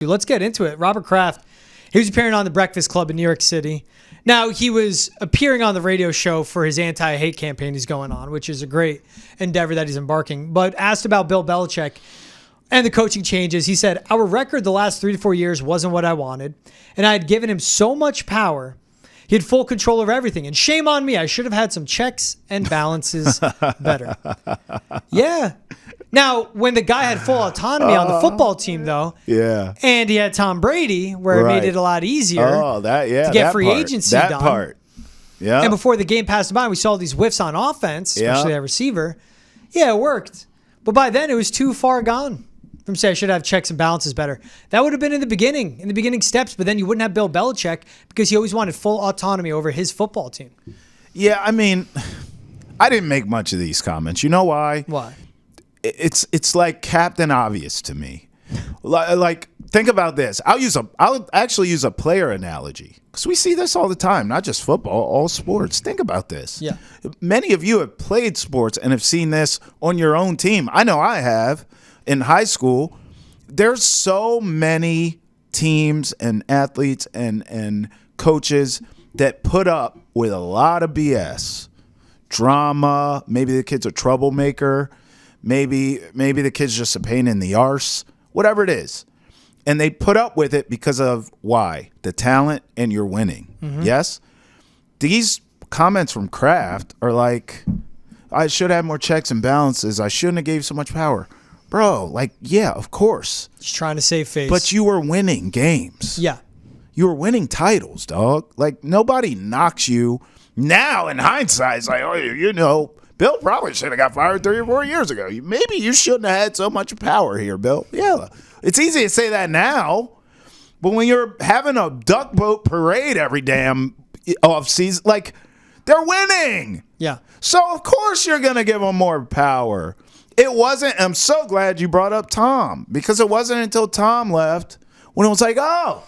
Let's get into it. Robert Kraft, he was appearing on The Breakfast Club in New York City. Now, he was appearing on the radio show for his anti-hate campaign he's going on, which is a great endeavor that he's embarking. But asked about Bill Belichick and the coaching changes, he said, "Our record the last 3 to 4 years wasn't what I wanted, and I had given him so much power. He had full control over everything. And shame on me. I should have had some checks and balances better." Yeah. Now, when the guy had full autonomy on the football team, though, and he had Tom Brady, where it made it a lot easier to get free agency done. That part. Yeah. And before the game passed by, we saw these whiffs on offense, especially that receiver. Yeah, it worked. But by then, it was too far gone from saying I should have checks and balances better. That would have been in the beginning steps, but then you wouldn't have Bill Belichick because he always wanted full autonomy over his football team. Yeah, I mean, I didn't make much of these comments. You know why? Why? It's like Captain Obvious to me. Like, think about this. I'll actually use a player analogy because we see this all the time, not just football, all sports. Think about this. Yeah. Many of you have played sports and have seen this on your own team. I know I have. In high school, there's so many teams and athletes and coaches that put up with a lot of BS, drama. Maybe the kid's a troublemaker. Maybe the kid's just a pain in the arse, whatever it is. And they put up with it because of why? The talent and you're winning. Mm-hmm. Yes? These comments from Kraft are like, I should have more checks and balances. I shouldn't have gave so much power. Bro, like, yeah, of course. Just trying to save face. But you were winning games. Yeah. You were winning titles, dog. Like, nobody knocks you. Now, in hindsight, it's like, oh, you know, Bill probably should have got fired 3 or 4 years ago. Maybe you shouldn't have had so much power here, Bill. Yeah, it's easy to say that now, but when you're having a duck boat parade every damn off season, like, they're winning. Yeah. So, of course, you're going to give them more power. It wasn't, I'm so glad you brought up Tom, because it wasn't until Tom left when it was like, oh,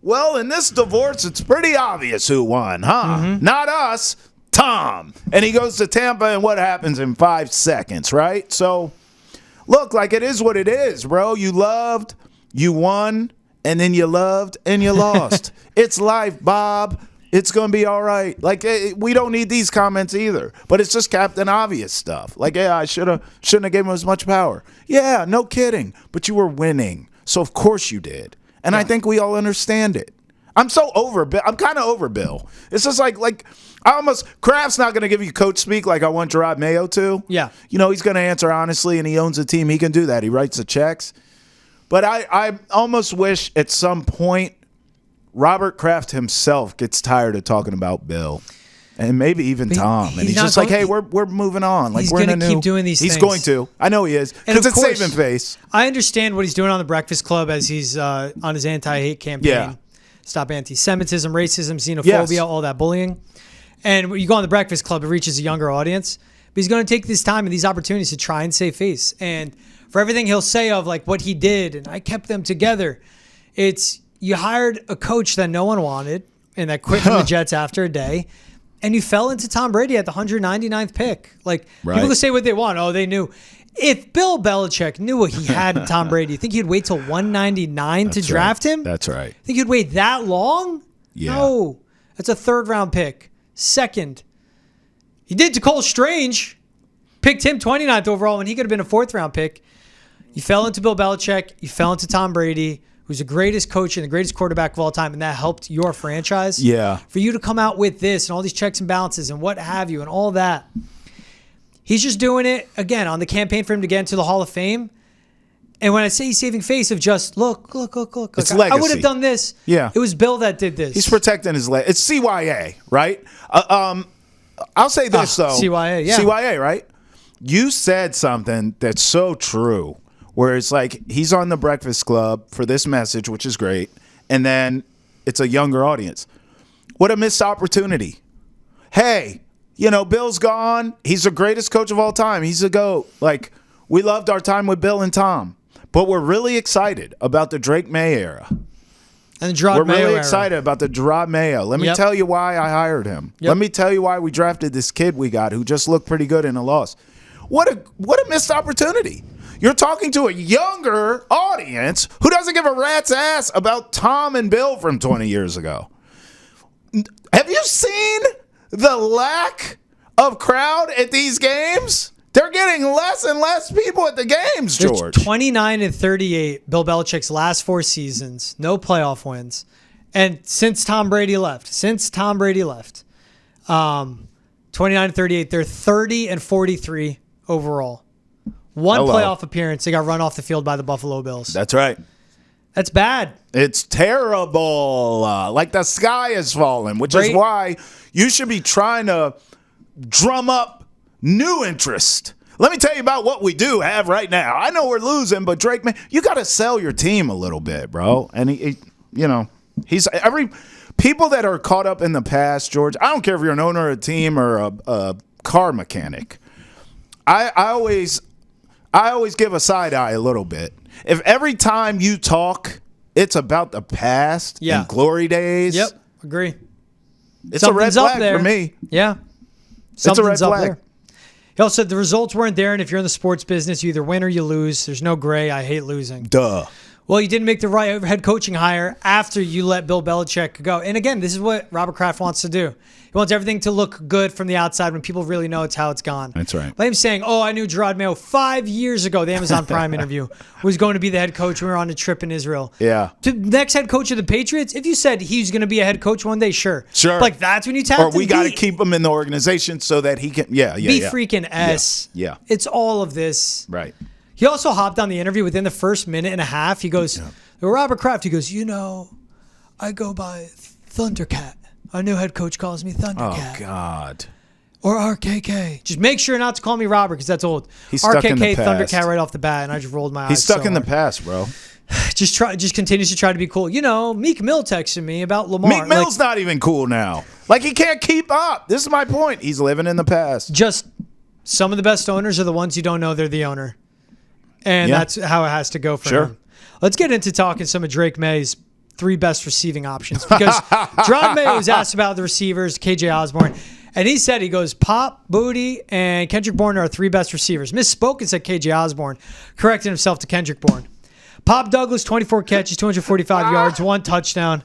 well, in this divorce, it's pretty obvious who won, huh? Mm-hmm. Not us. Tom. And he goes to Tampa, and what happens in 5 seconds, right? So, look, like, it is what it is, bro. You loved, you won, and then you loved, and you lost. It's life, Bob. It's going to be all right. Like, we don't need these comments either. But it's just Captain Obvious stuff. Like, yeah, I shouldn't have given him as much power. Yeah, no kidding. But you were winning. So, of course you did. And I think we all understand it. I'm so over Bill. I'm kind of over Bill. It's just like Kraft's not going to give you coach speak like I want Drake Maye to. Yeah. You know, he's going to answer honestly, and he owns the team. He can do that. He writes the checks. But I almost wish at some point Robert Kraft himself gets tired of talking about Bill. And maybe even Tom. And he's just like, hey, we're moving on. Like, he's going to keep doing these things. He's going to. I know he is. Because it's saving face. I understand what he's doing on The Breakfast Club as he's on his anti-hate campaign. Yeah. Stop anti-Semitism, racism, xenophobia, all that bullying. And when you go on The Breakfast Club, it reaches a younger audience. But he's going to take this time and these opportunities to try and save face. And for everything he'll say of like what he did and I kept them together, it's you hired a coach that no one wanted and that quit from the Jets after a day. And you fell into Tom Brady at the 199th pick. Like, people can say what they want. Oh, they knew. If Bill Belichick knew what he had in Tom Brady, you think he'd wait till 199 to draft him? That's right. Think he'd wait that long? Yeah. No. That's a 3rd-round pick. Second. He did to Cole Strange. Picked him 29th overall when he could have been a 4th-round pick. You fell into Bill Belichick. You fell into Tom Brady, who's the greatest coach and the greatest quarterback of all time, and that helped your franchise. Yeah. For you to come out with this and all these checks and balances and what have you and all that. He's just doing it, again, on the campaign for him to get into the Hall of Fame. And when I say he's saving face of just, look. It's legacy. I would have done this. Yeah. It was Bill that did this. He's protecting his legacy. It's CYA, right? I'll say this, though. CYA, yeah. CYA, right? You said something that's so true, where it's like he's on The Breakfast Club for this message, which is great, and then it's a younger audience. What a missed opportunity. Hey, you know, Bill's gone. He's the greatest coach of all time. He's a GOAT. Like, we loved our time with Bill and Tom. But we're really excited about the Drake Maye era. And the Drake Maye We're really era. excited about the Drake Maye. Let me tell you why I hired him. Let me tell you why we drafted this kid we got who just looked pretty good in a loss. What a missed opportunity. You're talking to a younger audience who doesn't give a rat's ass about Tom and Bill from 20 years ago. Have you seen the lack of crowd at these games? They're getting less and less people at the games, George. 29-38, Bill Belichick's last 4 seasons, no playoff wins. And since Tom Brady left, 29-38, they're 30-43 overall. One playoff appearance, they got run off the field by the Buffalo Bills. That's right. That's bad. It's terrible. Like the sky is falling, which is why you should be trying to drum up new interest. Let me tell you about what we do have right now. I know we're losing, but Drake, man, you got to sell your team a little bit, bro. And people that are caught up in the past, George. I don't care if you're an owner of a team or a car mechanic. I always give a side eye a little bit. If every time you talk, it's about the past and glory days. Yep, agree. It's a red flag for me. Yeah. It's a red flag. There. He also said the results weren't there, and if you're in the sports business, you either win or you lose. There's no gray. I hate losing. Duh. Well, you didn't make the right head coaching hire after you let Bill Belichick go. And again, this is what Robert Kraft wants to do. He wants everything to look good from the outside when people really know it's how it's gone. That's right. By him saying, I knew Gerard Mayo 5 years ago, the Amazon Prime interview, was going to be the head coach when we were on a trip in Israel. Yeah. To the next head coach of the Patriots, if you said he's going to be a head coach one day, sure. Sure. Like, that's when you tap Or we got to keep him in the organization so that he can, be freaking S. Yeah. It's all of this. Right. He also hopped on the interview within the first minute and a half. He goes, Robert Kraft, he goes, I go by Thundercat. Our new head coach calls me Thundercat. Oh, God. Or RKK. Just make sure not to call me Robert because that's old. He's stuck in the RKK, past. Thundercat right off the bat, and I just rolled my eyes. He's stuck in the past, bro. Just continues to try to be cool. Meek Mill texted me about Lamar. Meek Mill's not even cool now. Like, he can't keep up. This is my point. He's living in the past. Just some of the best owners are the ones you don't know they're the owner. And that's how it has to go for him. Let's get into talking some of Drake Maye's 3 best receiving options. Because Drake Maye was asked about the receivers, KJ Osborne. And he said, Pop, Boutte, and Kendrick Bourne are 3 best receivers. Misspoke and said KJ Osborne, correcting himself to Kendrick Bourne. Pop Douglas, 24 catches, 245 yards, 1 touchdown.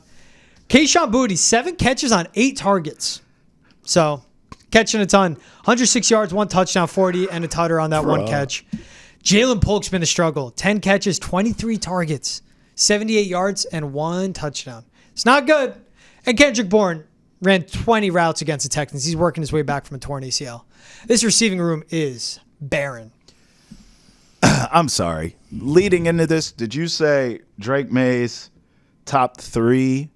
Kayshon Boutte, 7 catches on 8 targets. So, catching a ton. 106 yards, 1 touchdown, 40, and a tutter on that 1 catch. Jalen Polk's been a struggle. 10 catches, 23 targets, 78 yards, and 1 touchdown. It's not good. And Kendrick Bourne ran 20 routes against the Texans. He's working his way back from a torn ACL. This receiving room is barren. I'm sorry. Leading into this, did you say Drake Maye's top 3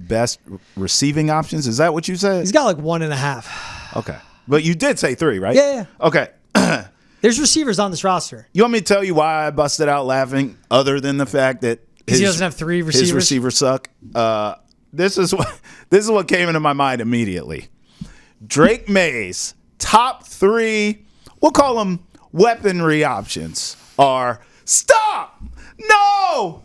best receiving options? Is that what you said? He's got like 1.5. Okay. But you did say 3, right? Yeah. Okay. There's receivers on this roster. You want me to tell you why I busted out laughing other than the fact that he doesn't have 3 receivers? His receivers suck. This is what came into my mind immediately. Drake Maye's top 3, we'll call them weaponry options, are stop, no,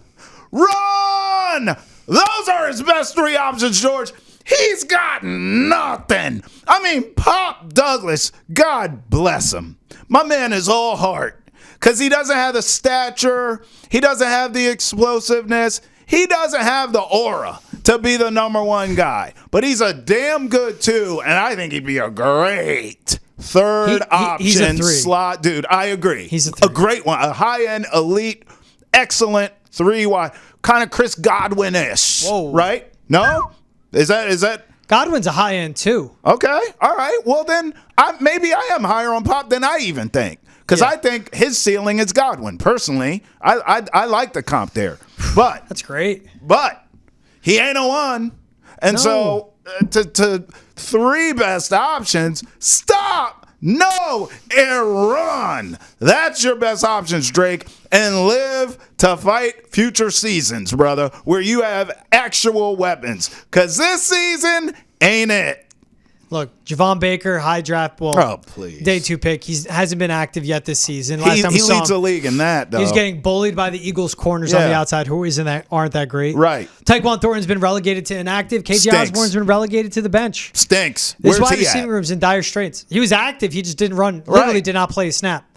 run. Those are his best 3 options, George. He's got nothing. I mean, Pop Douglas, God bless him. My man is all heart because he doesn't have the stature. He doesn't have the explosiveness. He doesn't have the aura to be the number 1 guy. But he's a damn good 2, and I think he'd be a great 3rd option slot. Dude, I agree. He's a great one. A high-end, elite, excellent 3 wide. Kind of Chris Godwin-ish. Whoa. Right? No? Is that Godwin's a high end too. Okay. All right. Well, then maybe I am higher on Pop than I even think. Because I think his ceiling is Godwin. Personally, I like the comp there. But that's great. But he ain't a 1. And so to 3 best options, stop, no, and run. That's your best options, Drake. And live to fight future seasons, brother, where you have actual weapons. Because this season ain't it. Look, Javon Baker, high draft, please. Day 2 pick. He hasn't been active yet this season. He leads the league in that, though. He's getting bullied by the Eagles corners on the outside who aren't that great. Right. Tyquan Thornton's been relegated to inactive. KJ Osborne's been relegated to the bench. Stinks. This wide receiving room's in dire straits. He was active. He just didn't run. Literally did not play a snap.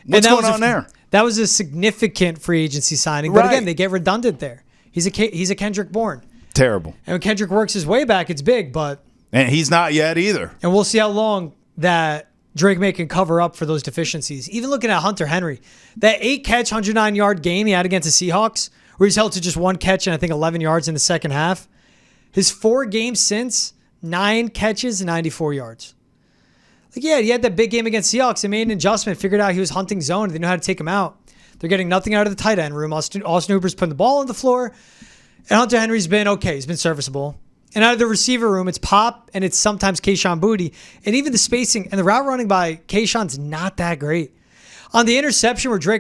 What's going on there? That was a significant free agency signing. But again, they get redundant there. He's a Kendrick Bourne. Terrible. And when Kendrick works his way back, it's big, but... And he's not yet either. And we'll see how long that Drake Maye can cover up for those deficiencies. Even looking at Hunter Henry, that 8-catch, 109-yard game he had against the Seahawks, where he's held to just 1 catch and I think 11 yards in the second half. His 4 games since, 9 catches, 94 yards. Like, yeah, he had that big game against Seahawks. They made an adjustment, figured out he was hunting zone. They know how to take him out. They're getting nothing out of the tight end room. Austin Hooper's putting the ball on the floor. And Hunter Henry's been okay. He's been serviceable. And out of the receiver room, it's Pop and it's sometimes Kayshon Boutte. And even the spacing and the route running by Kayshon's not that great. On the interception where Drake